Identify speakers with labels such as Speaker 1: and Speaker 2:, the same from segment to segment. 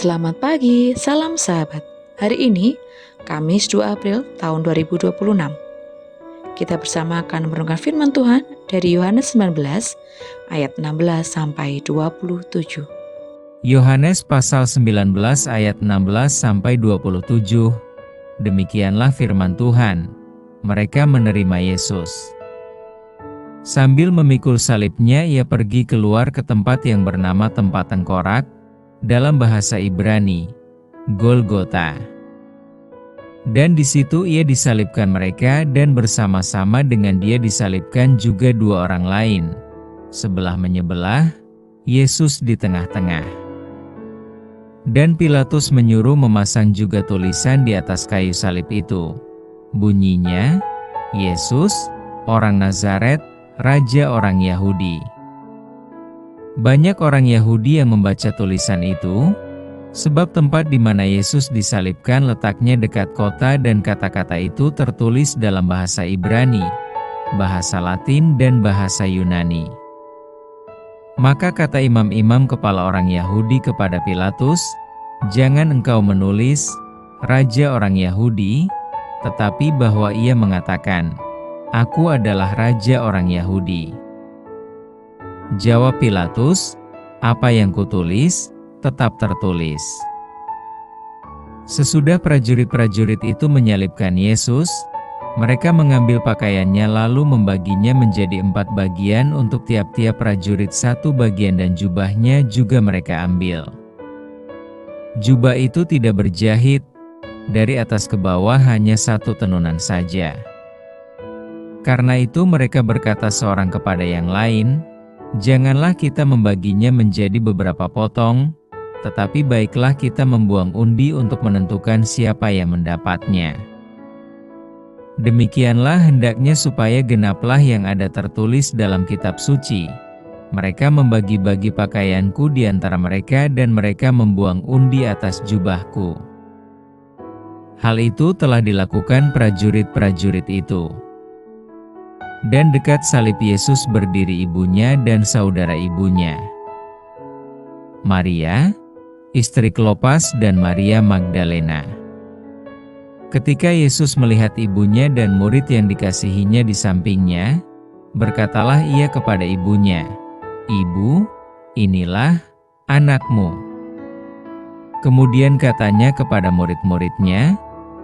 Speaker 1: Selamat pagi, salam sahabat. Hari ini, Kamis 2 April tahun 2026. Kita bersama akan merenungkan firman Tuhan dari Yohanes 19 ayat 16 sampai 27.
Speaker 2: Yohanes pasal 19 ayat 16 sampai 27. Demikianlah firman Tuhan. Mereka menerima Yesus. Sambil memikul salibnya, ia pergi keluar ke tempat yang bernama tempat tengkorak, dalam bahasa Ibrani, Golgota. Dan di situ ia disalibkan mereka, dan bersama-sama dengan dia disalibkan juga dua orang lain. Sebelah menyebelah, Yesus di tengah-tengah. Dan Pilatus menyuruh memasang juga tulisan di atas kayu salib itu. Bunyinya, Yesus, orang Nazaret, Raja orang Yahudi. Banyak orang Yahudi yang membaca tulisan itu, sebab tempat di mana Yesus disalibkan letaknya dekat kota dan kata-kata itu tertulis dalam bahasa Ibrani, bahasa Latin dan bahasa Yunani. Maka kata imam-imam kepala orang Yahudi kepada Pilatus, "Jangan engkau menulis, Raja orang Yahudi, tetapi bahwa ia mengatakan, Aku adalah Raja orang Yahudi." Jawab Pilatus, "Apa yang kutulis, tetap tertulis." Sesudah prajurit-prajurit itu menyalibkan Yesus, mereka mengambil pakaiannya lalu membaginya menjadi 4 bagian untuk tiap-tiap prajurit 1 bagian, dan jubahnya juga mereka ambil. Jubah itu tidak berjahit, dari atas ke bawah hanya 1 tenunan saja. Karena itu mereka berkata seorang kepada yang lain, "Janganlah kita membaginya menjadi beberapa potong, tetapi baiklah kita membuang undi untuk menentukan siapa yang mendapatnya. Demikianlah hendaknya supaya genaplah yang ada tertulis dalam kitab suci. Mereka membagi-bagi pakaianku di antara mereka dan mereka membuang undi atas jubahku." Hal itu telah dilakukan prajurit-prajurit itu. Dan dekat salib Yesus berdiri ibunya dan saudara ibunya, Maria, istri Klopas, dan Maria Magdalena. Ketika Yesus melihat ibunya dan murid yang dikasihinya di sampingnya, berkatalah ia kepada ibunya, "Ibu, inilah anakmu." Kemudian katanya kepada murid-muridnya,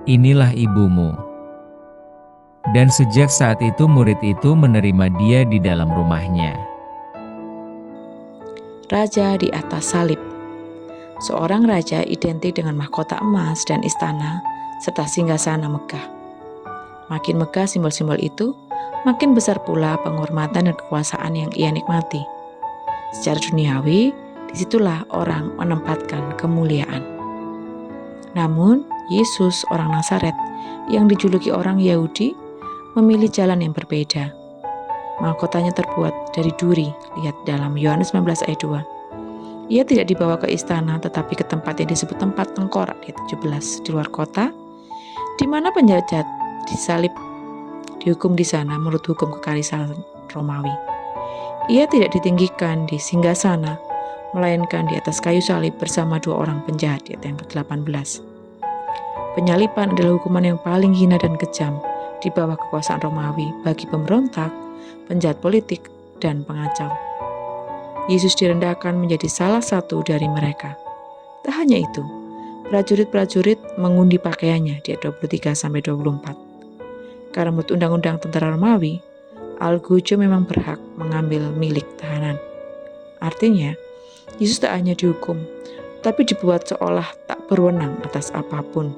Speaker 2: "Inilah ibumu." Dan sejak saat itu murid itu menerima dia di dalam rumahnya.
Speaker 1: Raja di atas salib. Seorang raja identik dengan mahkota emas dan istana, serta singgasana megah. Makin megah simbol-simbol itu, makin besar pula penghormatan dan kekuasaan yang ia nikmati. Secara duniawi, disitulah orang menempatkan kemuliaan. Namun, Yesus orang Nazaret yang dijuluki orang Yahudi memilih jalan yang berbeda. Mahkotanya terbuat dari duri, lihat dalam Yohanes 19 ayat 2. Ia tidak dibawa ke istana, tetapi ke tempat yang disebut tempat tengkorak ayat 17, di luar kota, di mana penjahat disalib, dihukum di sana menurut hukum kekaisaran Romawi. Ia tidak ditinggikan di singgasana, melainkan di atas kayu salib bersama 2 orang penjahat, ayat yang ke-18. Penyaliban adalah hukuman yang paling hina dan kejam di bawah kekuasaan Romawi bagi pemberontak, penjahat politik, dan pengacau. Yesus direndahkan menjadi salah satu dari mereka. Tak hanya itu, prajurit-prajurit mengundi pakaiannya di ayat 23-24. Karena menurut undang-undang tentara Romawi, algojo memang berhak mengambil milik tahanan. Artinya, Yesus tak hanya dihukum, tapi dibuat seolah tak berwenang atas apapun.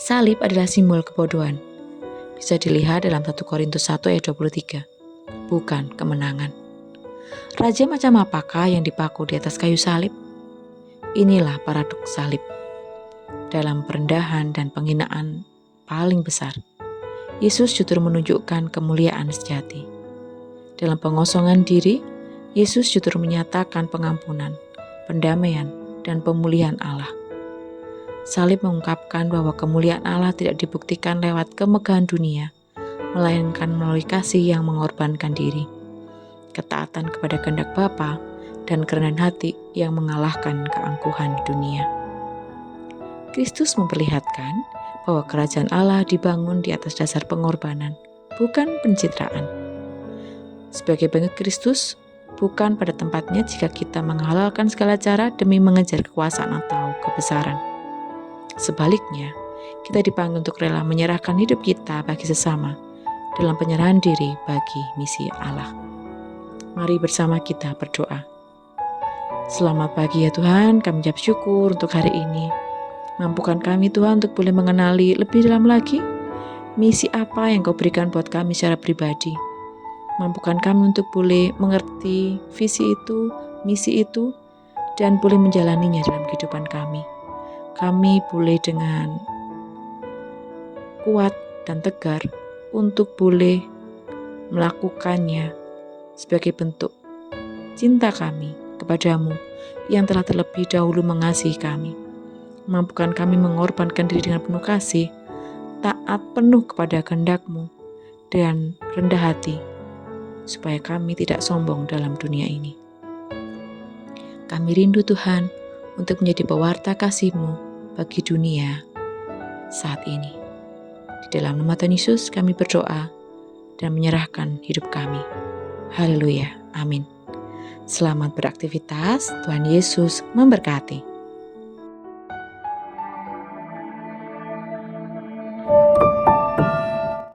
Speaker 1: Salib adalah simbol kebodohan. Bisa dilihat dalam 1 Korintus 1 ayat 23. Bukan kemenangan. Raja macam apakah yang dipaku di atas kayu salib? Inilah paradoks salib. Dalam perendahan dan penghinaan paling besar, Yesus justru menunjukkan kemuliaan sejati. Dalam pengosongan diri, Yesus justru menyatakan pengampunan, pendamaian, dan pemulihan Allah. Salib mengungkapkan bahwa kemuliaan Allah tidak dibuktikan lewat kemegahan dunia, melainkan melalui kasih yang mengorbankan diri, ketaatan kepada kehendak Bapa, dan kerendahan hati yang mengalahkan keangkuhan dunia. Kristus memperlihatkan bahwa kerajaan Allah dibangun di atas dasar pengorbanan, bukan pencitraan. Sebagai pengikut Kristus, bukan pada tempatnya jika kita menghalalkan segala cara demi mengejar kekuasaan atau kebesaran. Sebaliknya, kita dipanggil untuk rela menyerahkan hidup kita bagi sesama dalam penyerahan diri bagi misi Allah. Mari bersama kita berdoa. Selamat pagi ya Tuhan, kami ucap syukur untuk hari ini. Mampukan kami Tuhan untuk boleh mengenali lebih dalam lagi misi apa yang Kau berikan buat kami secara pribadi. Mampukan kami untuk boleh mengerti visi itu, misi itu, dan boleh menjalaninya dalam kehidupan kami. Kami boleh dengan kuat dan tegar untuk boleh melakukannya sebagai bentuk cinta kami kepadamu yang telah terlebih dahulu mengasihi kami. Mampukan kami mengorbankan diri dengan penuh kasih, taat penuh kepada kehendak-Mu, dan rendah hati, supaya kami tidak sombong dalam dunia ini. Kami rindu Tuhan untuk menjadi pewarta kasih-Mu bagi dunia saat ini. Di dalam nama Tuhan Yesus kami berdoa dan menyerahkan hidup kami. Haleluya, amin. Selamat beraktivitas, Tuhan Yesus memberkati.